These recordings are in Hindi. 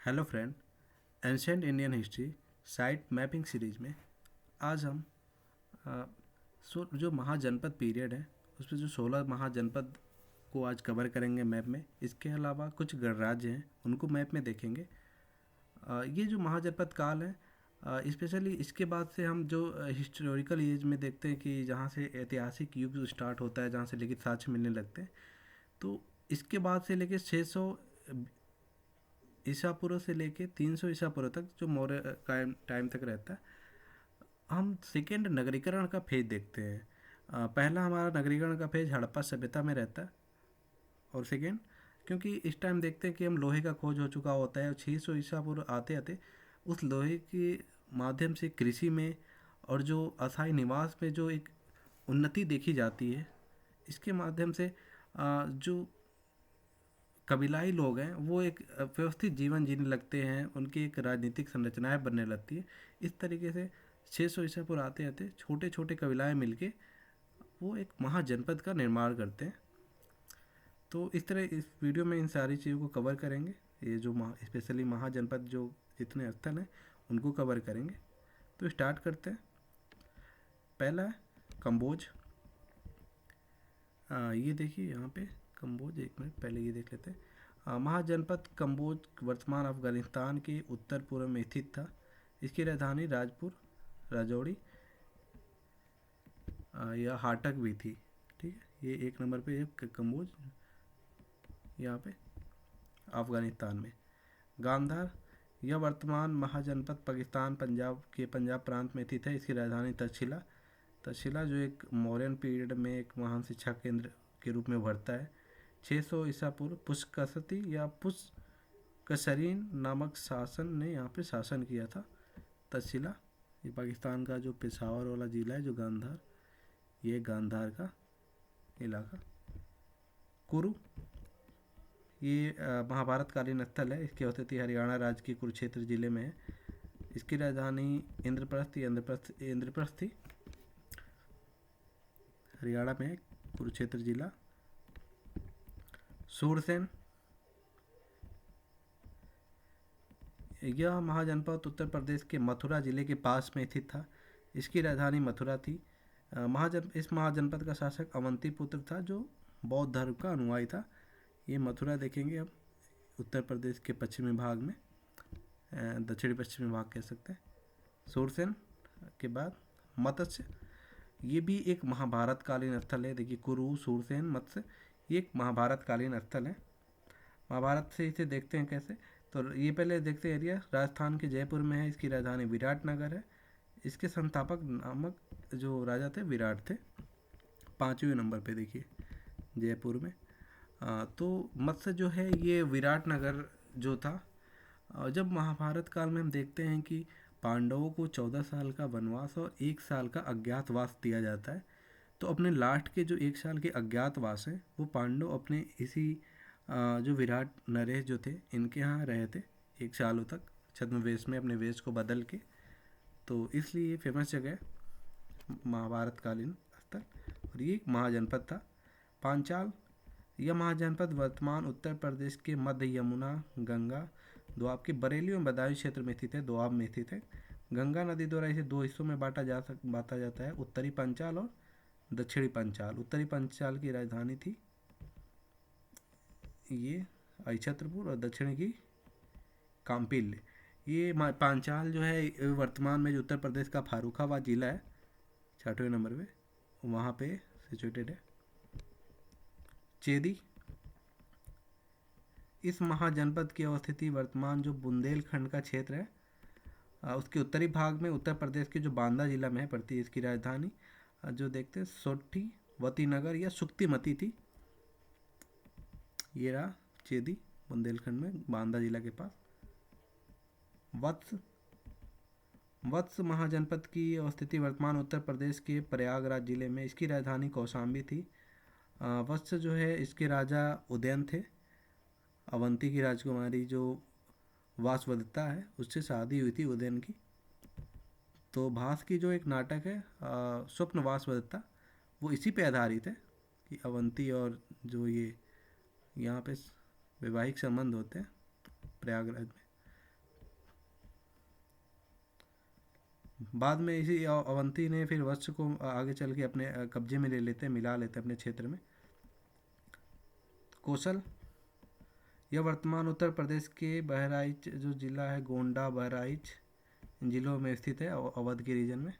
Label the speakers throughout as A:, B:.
A: Hello friend. Ancient Indian history site mapping series में आज हम अ, जो महाजनपद पीरियड है उसमें जो 16 महाजनपद को आज कवर करेंगे मैप में। इसके अलावा कुछ गणराज्य हैं उनको मैप में देखेंगे। ये जो महाजनपद काल है स्पेशली इसके बाद से हम जो हिस्टोरिकल एज में देखते हैं कि जहाँ से ऐतिहासिक युग स्टार्ट होता है, जहाँ से लिखित साक्ष्य मिलने लगते हैं। तो इसके बाद से लेके 600 ईसा पूर्व से लेके 300 ईसा पूर्व तक जो मौर्य टाइम तक रहता है, हम सेकेंड नगरीकरण का फेज देखते हैं। पहला हमारा नगरीकरण का फेज हड़प्पा सभ्यता में रहता है। और सेकेंड, क्योंकि इस टाइम देखते हैं कि हम लोहे का खोज हो चुका होता है और 600 ईसा पूर्व आते आते उस लोहे के माध्यम से कृषि में और जो अस्थायी निवास में जो एक उन्नति देखी जाती है, इसके माध्यम से जो कबीलाई लोग हैं वो एक व्यवस्थित जीवन जीने लगते हैं, उनकी एक राजनीतिक संरचनाएं बनने लगती है। इस तरीके से 600 ईसा पूर्व आते आते छोटे छोटे कबीलाएं मिलके वो एक महाजनपद का निर्माण करते हैं। तो इस तरह इस वीडियो में इन सारी चीज़ों को कवर करेंगे। ये जो स्पेशली महाजनपद जो जितने स्थल हैं उनको कवर करेंगे। तो स्टार्ट करते हैं। पहला है कम्बोज। ये देखिए यहाँ पे कम्बोज, एक मिनट पहले ये देख लेते हैं। महाजनपद कम्बोज वर्तमान अफगानिस्तान के उत्तर पूर्व में स्थित था। इसकी राजधानी राजपुर, राजौरी या हाटक भी थी। ठीक है, ये एक नंबर पे है कम्बोज, यहाँ पे अफगानिस्तान में। गांधार, यह वर्तमान महाजनपद पाकिस्तान पंजाब के पंजाब प्रांत में स्थित है। इसकी राजधानी तक्षशिला, तक्षशिला जो एक मौर्यन पीरियड में एक महान शिक्षा केंद्र के रूप में उभरता है। 600 ईसा पूर्व पुष्कसती या पुष्कसरीन नामक शासन ने यहाँ पे शासन किया था। तक्षशिला ये पाकिस्तान का जो पेशावर वाला ज़िला है, जो गांधार, ये गांधार का इलाका। कुरु, ये महाभारत कालीन स्थल है। इसकी स्थिति हरियाणा राज्य के कुरुक्षेत्र जिले में है। इसकी राजधानी इंद्रप्रस्थ थी, हरियाणा में है, कुरुक्षेत्र जिला। सूरसेन, यह महाजनपद उत्तर प्रदेश के मथुरा जिले के पास में स्थित था। इसकी राजधानी मथुरा थी। इस महाजनपद का शासक अवंती पुत्र था जो बौद्ध धर्म का अनुयायी था। ये मथुरा देखेंगे अब उत्तर प्रदेश के पश्चिमी भाग में, दक्षिणी पश्चिमी भाग कह सकते हैं। सूरसेन के बाद मत्स्य, ये भी एक महाभारत कालीन स्थल है। देखिए कुरु, सूरसेन, मत्स्य, ये एक महाभारत कालीन स्थल है। महाभारत से इसे देखते हैं कैसे, तो ये पहले देखते हैं एरिया। राजस्थान के जयपुर में है। इसकी राजधानी विराटनगर है। इसके संस्थापक नामक जो राजा थे विराट थे। 5वें नंबर पे देखिए जयपुर में। तो मत्स्य जो है ये विराटनगर जो था। जब महाभारत काल में हम देखते हैं कि पांडवों को 14 साल का वनवास और 1 साल का अज्ञातवास दिया जाता है, तो अपने लास्ट के जो 1 साल के अज्ञातवास हैं वो पांडव अपने इसी जो विराट नरेश जो थे इनके यहाँ रहे थे 1 सालों तक, छद्मवेश में अपने वेश को बदल के। तो इसलिए ये फेमस जगह है महाभारत कालीन स्थल। और ये एक महाजनपद था। पांचाल, यह महाजनपद वर्तमान उत्तर प्रदेश के मध्य यमुना गंगा दोआब के बरेली और बदायूं क्षेत्र में स्थित है, दोआब में स्थित है। गंगा नदी द्वारा इसे 2 हिस्सों में बांटा जाता है, उत्तरी पंचाल और दक्षिणी पंचाल। उत्तरी पंचाल की राजधानी थी ये अहिछत्रपुर और दक्षिणी की काम्पिल्य। ये पांचाल जो है वर्तमान में जो उत्तर प्रदेश का फारुखाबाद जिला है 6वें नंबर पे, वहाँ पे सिचुएटेड है। चेदी, इस महाजनपद की अवस्थिति वर्तमान जो बुंदेलखंड का क्षेत्र है उसके उत्तरी भाग में उत्तर प्रदेश के जो बांदा जिला में है पड़ती है। इसकी राजधानी जो देखते हैं सोठी वती नगर या सुक्तिमती थी। ये रहा चेदी, बुंदेलखंड में बांदा जिला के पास। वत्स, वत्स महाजनपद की स्थिति वर्तमान उत्तर प्रदेश के प्रयागराज जिले में। इसकी राजधानी कौशाम्बी थी। वत्स जो है इसके राजा उदयन थे। अवंती की राजकुमारी जो वासवदत्ता है उससे शादी हुई थी उदयन की। तो भास की जो एक नाटक है स्वप्न वासवदत्ता, वो इसी पे आधारित है कि अवंती और जो ये यहाँ पे वैवाहिक संबंध होते हैं प्रयागराज में। बाद में इसी अवंती ने फिर वत्स को आगे चल के अपने कब्जे में ले लेते हैं, मिला लेते हैं अपने क्षेत्र में। कौशल, यह वर्तमान उत्तर प्रदेश के बहराइच जो जिला है, गोंडा बहराइच, इन जिलों में स्थित है, अवध के रीजन में।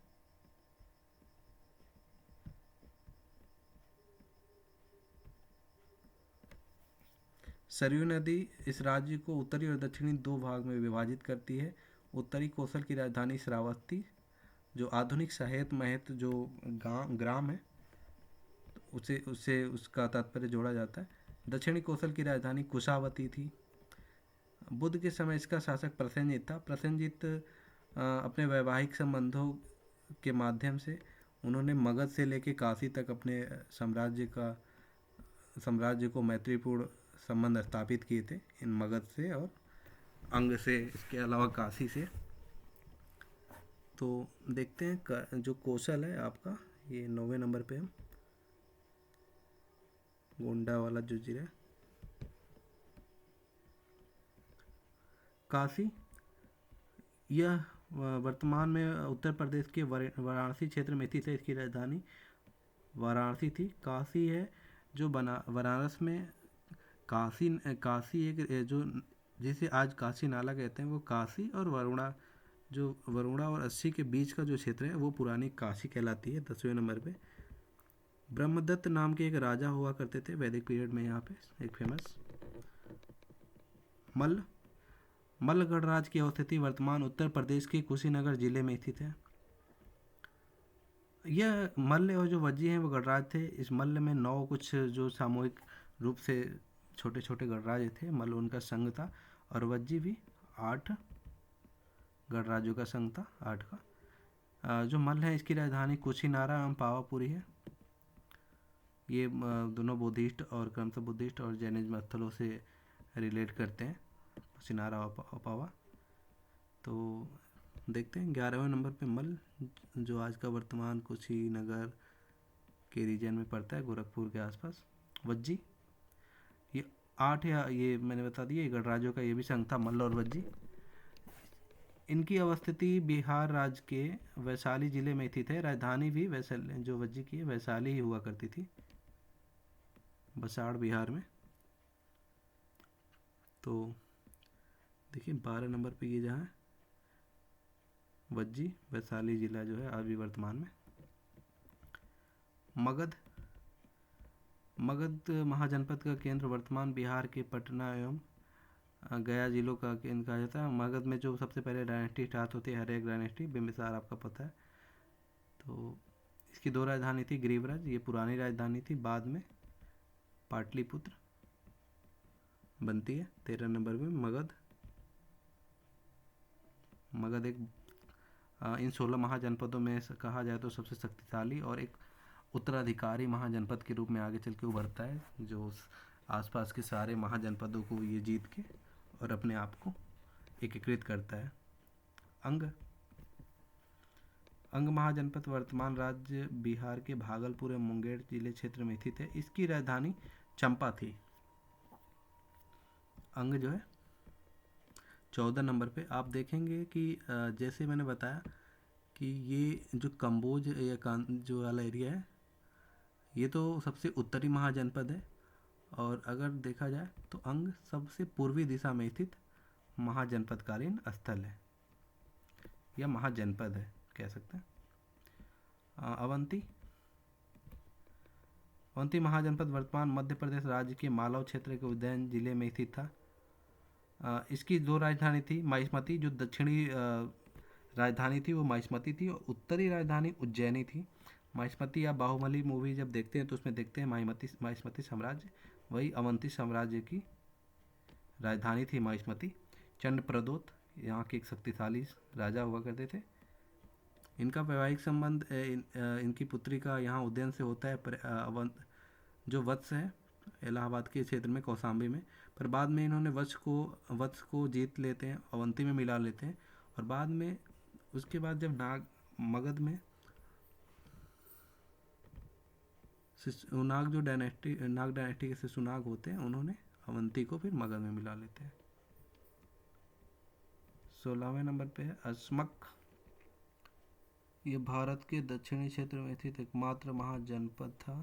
A: सरयू नदी इस राज्य को उत्तरी और दक्षिणी दो भाग में विभाजित करती है। उत्तरी कौशल की राजधानी श्रावस्ती, जो आधुनिक सहेत महत जो ग्राम है, उसे उससे उसका तात्पर्य जोड़ा जाता है। दक्षिणी कौशल की राजधानी कुशावती थी। बुद्ध के समय इसका शासक प्रसेनजित था। प्रसेनजित अपने वैवाहिक संबंधों के माध्यम से उन्होंने मगध से लेकर काशी तक अपने साम्राज्य को मैत्रीपूर्ण संबंध स्थापित किए थे इन मगध से और अंग से, इसके अलावा काशी से। तो देखते हैं जो कौशल है आपका, ये 9वें नंबर पे हम गोंडा वाला जो जिला है। काशी, यह वर्तमान में उत्तर प्रदेश के वाराणसी क्षेत्र में स्थित है। इसकी राजधानी वाराणसी थी। काशी है जो बनारस में काशी एक जो जिसे आज काशी नाला कहते हैं, वो काशी और वरुणा और अस्सी के बीच का जो क्षेत्र है वो पुरानी काशी कहलाती है। 10वें नंबर पे ब्रह्मदत्त नाम के एक राजा हुआ करते थे वैदिक पीरियड में, यहाँ पे एक फेमस। मल्ल गणराज्य की अवस्थिति वर्तमान उत्तर प्रदेश के कुशीनगर जिले में स्थित है। यह मल्ल और जो वज्जी हैं वो गणराज थे। इस मल्ल में 9 कुछ जो सामूहिक रूप से छोटे छोटे गणराज्य थे, मल्ल उनका संघ था, और वज्जी भी 8 गणराज्यों का संघ था, 8 का। जो मल्ल है इसकी राजधानी कुशीनारा एवं पावापुरी है। ये दोनों बुद्धिस्ट और क्रमशः बुद्धिस्ट और जैनिज्म स्थलों से रिलेट करते हैं, कुशीनारा और पावा। तो देखते हैं 11वें नंबर पे मल्ल, जो आज का वर्तमान कुशीनगर के रीजन में पड़ता है, गोरखपुर के आसपास। वज्जी, ये 8 या ये मैंने बता दिया, गणराज्यों का ये भी संघ था, मल्ल और वज्जी। इनकी अवस्थिति बिहार राज्य के वैशाली जिले में स्थित है। राजधानी भी वैशाली, जो वज्जी की है, वैशाली ही हुआ करती थी, बसाड़ बिहार में। तो देखिए 12 नंबर पे ये जहाँ वज्जी, वैशाली जिला जो है अभी वर्तमान में। मगध महाजनपद का केंद्र वर्तमान बिहार के पटना एवं गया जिलों का केंद्र कहा जाता है। मगध में जो सबसे पहले डायनेस्टी स्टार्ट होती है, हर्यक डायनेस्टी, बिंबिसार आपका पता है। तो इसकी 2 राजधानी थी, गिरिव्रज ये पुरानी राजधानी थी, बाद में पाटलिपुत्र बनती है। 13 नंबर में मगध एक इन 16 महाजनपदों में कहा जाए तो सबसे शक्तिशाली और एक उत्तराधिकारी महाजनपद के रूप में आगे चल के उभरता है, जो आसपास के सारे महाजनपदों को ये जीत के और अपने आप को एकीकृत करता है। अंग महाजनपद वर्तमान राज्य बिहार के भागलपुर एवं मुंगेर जिले क्षेत्र में स्थित है। इसकी राजधानी चंपा थी। अंग जो है 14 नंबर पे आप देखेंगे कि जैसे मैंने बताया कि ये जो कंबोज या जो वाला एरिया है, ये तो सबसे उत्तरी महाजनपद है, और अगर देखा जाए तो अंग सबसे पूर्वी दिशा में स्थित महाजनपदकालीन स्थल है या महाजनपद है कह सकते हैं। अवंती महाजनपद वर्तमान मध्य प्रदेश राज्य के मालवा क्षेत्र के उज्जैन जिले में स्थित था। इसकी 2 राजधानी थी, महिष्मती जो दक्षिणी राजधानी थी वो महिष्मती थी, और उत्तरी राजधानी उज्जैनी थी। महिष्मती या बाहुबली मूवी जब देखते हैं तो उसमें देखते हैं महिष्मती साम्राज्य, वही अवंती साम्राज्य की राजधानी थी महिष्मती। चंद्रप्रदोत यहाँ के एक शक्तिशाली राजा हुआ करते थे। इनका वैवाहिक संबंध इनकी पुत्री का यहाँ उज्जैन से होता है। जो वत्स है इलाहाबाद के क्षेत्र में, कौशाम्बी में, पर बाद में इन्होंने वत्स को जीत लेते हैं, अवंती में मिला लेते हैं, और बाद में उसके बाद जब मगध में नाग डायनेस्टी के शिशुनाग होते हैं, उन्होंने अवंती को फिर मगध में मिला लेते हैं। 16वें नंबर पे है अस्मक। ये भारत के दक्षिणी क्षेत्र में स्थित एकमात्र महाजनपद था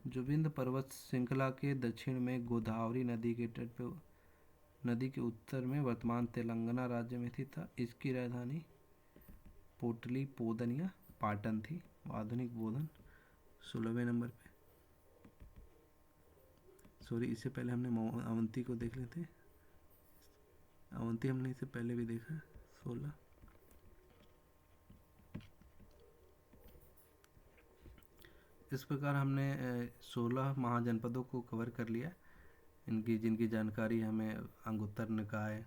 A: जो विंध्य पर्वत श्रृंखला के दक्षिण में गोदावरी नदी के तट पर नदी के उत्तर में वर्तमान तेलंगाना राज्य में स्थित था। इसकी राजधानी पोटली पोदन या पाटन थी। आधुनिक बोधन 16वें नंबर पे। सॉरी, इससे पहले हमने अवंती को देख लेते। अवंती हमने इससे पहले भी देखा 16। इस प्रकार हमने 16 महाजनपदों को कवर कर लिया, इनकी जिनकी जानकारी हमें अंगुत्तर निकाय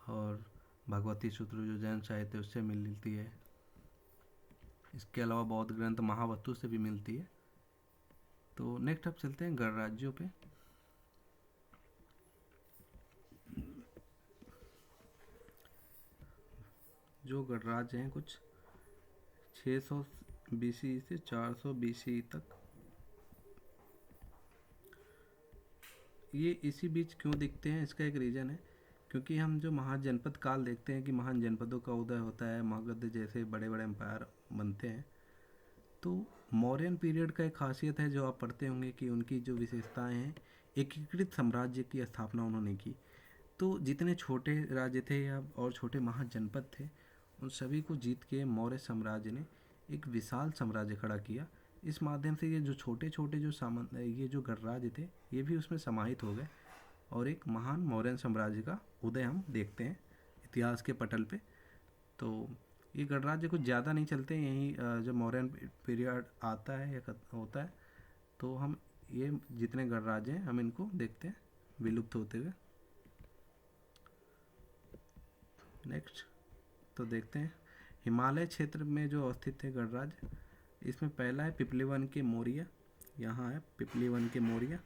A: और भगवती सूत्र जो जैन साहित्य उससे मिलती है। इसके अलावा बौद्ध ग्रंथ महावस्तु से भी मिलती है। तो नेक्स्ट अब चलते हैं गणराज्यों पे। जो गणराज्य हैं कुछ 600 BC से 400 BC तक, ये इसी बीच क्यों दिखते हैं, इसका एक रीज़न है। क्योंकि हम जो महाजनपद काल देखते हैं कि महान जनपदों का उदय होता है, मगध जैसे बड़े बड़े एम्पायर बनते हैं, तो मौर्यन पीरियड का एक खासियत है जो आप पढ़ते होंगे कि उनकी जो विशेषताएं हैं, एकीकृत साम्राज्य की स्थापना उन्होंने की। तो जितने छोटे राज्य थे या और छोटे महाजनपद थे, उन सभी को जीत के मौर्य साम्राज्य ने एक विशाल साम्राज्य खड़ा किया। इस माध्यम से ये जो छोटे छोटे ये जो गणराज्य थे, ये भी उसमें समाहित हो गए और एक महान मौर्य साम्राज्य का उदय हम देखते हैं इतिहास के पटल पे। तो ये गणराज्य कुछ ज़्यादा नहीं चलते, यहीं जब मौर्यन पीरियड आता है या होता है तो हम ये जितने गणराज्य हैं हम इनको देखते हैं विलुप्त होते हुए। नेक्स्ट तो देखते हैं हिमालय क्षेत्र में जो अवस्थित है गणराज्य। इसमें पहला है पिपलीवन के मौर्य। यहाँ है पिपलीवन के मौर्य।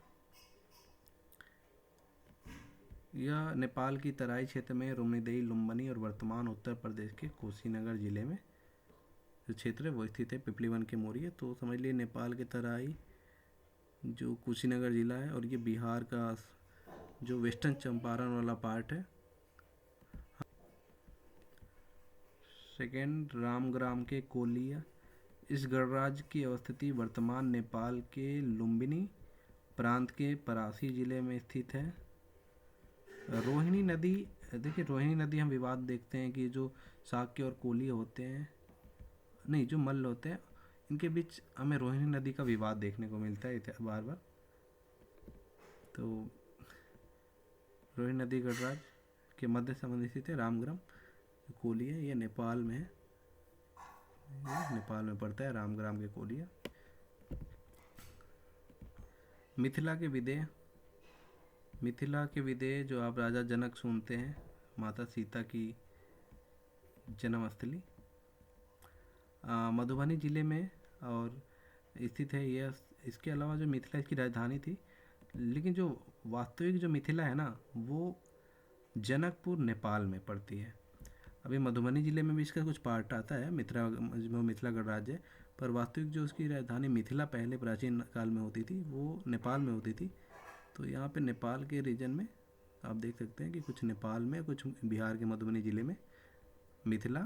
A: यह नेपाल की तराई क्षेत्र में रुम्नीदेई लुम्बिनी और वर्तमान उत्तर प्रदेश के कुशीनगर जिले में जो क्षेत्र है वो स्थित है पिपलीवन के मौर्य। तो समझ लिए नेपाल के तराई जो कुशीनगर जिला है और ये बिहार का जो वेस्टर्न चंपारण वाला पार्ट है। सेकेंड रामग्राम के कोलिया। इस गणराज्य की अवस्थिति वर्तमान नेपाल के लुम्बिनी प्रांत के परासी जिले में स्थित है। रोहिणी नदी, देखिए रोहिणी नदी हम विवाद देखते हैं कि जो शाक्य और कोली होते हैं, नहीं जो मल्ल होते हैं, इनके बीच हमें रोहिणी नदी का विवाद देखने को मिलता है बार बार। तो रोहिणी नदी गणराज्य के मध्य संबंध स्थित है। रामग्राम कोलिया ये नेपाल में है, ये नेपाल में पड़ता है रामग्राम के कोलिया। मिथिला के विदेह। मिथिला के विदेह जो आप राजा जनक सुनते हैं, माता सीता की जन्मस्थली मधुबनी जिले में और स्थित है यह। इसके अलावा जो मिथिला इसकी राजधानी थी, लेकिन जो वास्तविक जो मिथिला है ना वो जनकपुर नेपाल में पड़ती है। अभी मधुबनी जिले में भी इसका कुछ पार्ट आता है, मिथिला गणराज्य, पर वास्तविक जो उसकी राजधानी मिथिला पहले प्राचीन काल में होती थी वो नेपाल में होती थी। तो यहाँ पे नेपाल के रीजन में आप देख सकते हैं कि कुछ नेपाल में, कुछ बिहार के मधुबनी जिले में मिथिला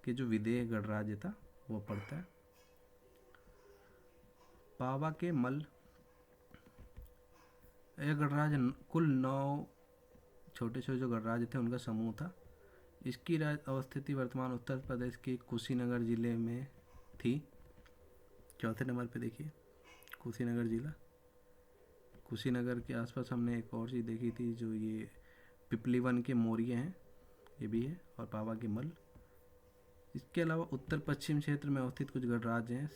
A: के जो विदेह गणराज्य था वो पड़ता है। पावा के मल। यह गणराज्य कुल 9 छोटे छोटे जो गणराज्य थे उनका समूह था। इसकी अवस्थिति वर्तमान उत्तर प्रदेश के कुशीनगर जिले में थी। चौथे नंबर पे देखिए कुशीनगर जिला। कुशीनगर के आसपास हमने एक और चीज़ देखी थी, जो ये पिपलीवन के मौर्य हैं, ये भी है, और पावा के मल। इसके अलावा उत्तर पश्चिम क्षेत्र में अवस्थित कुछ गणराज्य हैं।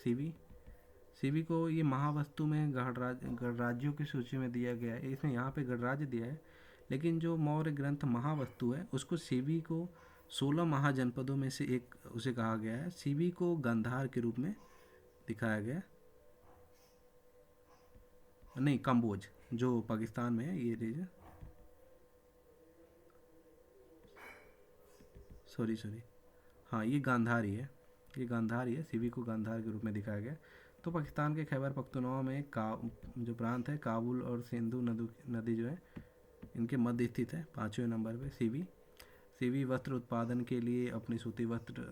A: सीवी को ये महावस्तु में गणराज्यों की सूची में दिया गया है। इसमें यहाँ पे गणराज्य दिया है, लेकिन जो मौर्य ग्रंथ महावस्तु है उसको सीवी को 16 महाजनपदों में से एक उसे कहा गया है। सीवी को गांधार के रूप में दिखाया गया, नहीं कंबोज जो पाकिस्तान में है ये रीजन, सॉरी हाँ ये गांधार ही है, ये गांधार ही है। सीवी को गांधार के रूप में दिखाया गया। तो पाकिस्तान के खैबर पख्तूनख्वा में जो प्रांत है काबुल और सिंधु नदी जो है इनके मध्य स्थित है। 5वें नंबर पे सीवी वस्त्र उत्पादन के लिए अपनी सूती वस्त्र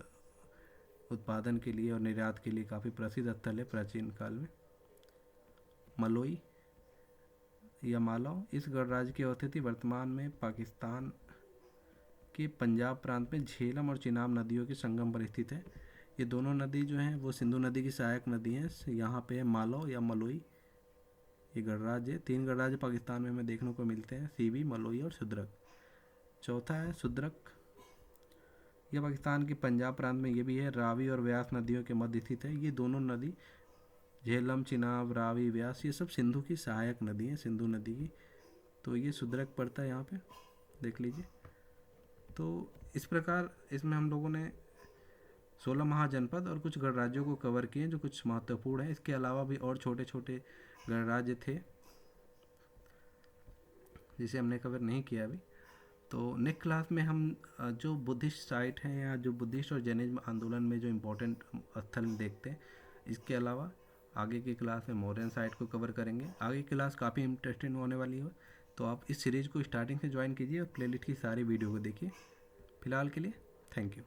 A: उत्पादन के लिए और निर्यात के लिए काफ़ी प्रसिद्ध स्थल है प्राचीन काल में। मलोई या मालव, इस गणराज्य की अवस्थिति वर्तमान में पाकिस्तान के पंजाब प्रांत में झेलम और चिनाब नदियों के संगम पर स्थित है। ये दोनों नदी जो हैं वो सिंधु नदी की सहायक नदी हैं। यहाँ पे है मालव या मलोई, ये गणराज्य। 3 गणराज्य पाकिस्तान में हमें देखने को मिलते हैं, सीवी, मलोई और सुदरक। चौथा है सुदरक, यह पाकिस्तान के पंजाब प्रांत में ये भी है, रावी और व्यास नदियों के मध्य स्थित है। ये दोनों नदी झेलम, चिनाब, रावी, व्यास, ये सब सिंधु की सहायक नदी हैं, सिंधु नदी की। तो ये सुदरक पड़ता है यहाँ पे, देख लीजिए। तो इस प्रकार इसमें हम लोगों ने 16 महाजनपद और कुछ गणराज्यों को कवर किए जो कुछ महत्वपूर्ण हैं। इसके अलावा भी और छोटे छोटे गणराज्य थे जिसे हमने कवर नहीं किया अभी। तो नेक्स्ट क्लास में हम जो बुद्धिस्ट साइट हैं या जो बुद्धिस्ट और जैनिज्म आंदोलन में जो इम्पोर्टेंट स्थल देखते हैं, इसके अलावा आगे की क्लास में मौर्यन साइट को कवर करेंगे। आगे की क्लास काफ़ी इंटरेस्टिंग होने वाली है, तो आप इस सीरीज़ को स्टार्टिंग से ज्वाइन कीजिए और प्लेलिस्ट की सारी वीडियो को देखिए। फिलहाल के लिए थैंक यू।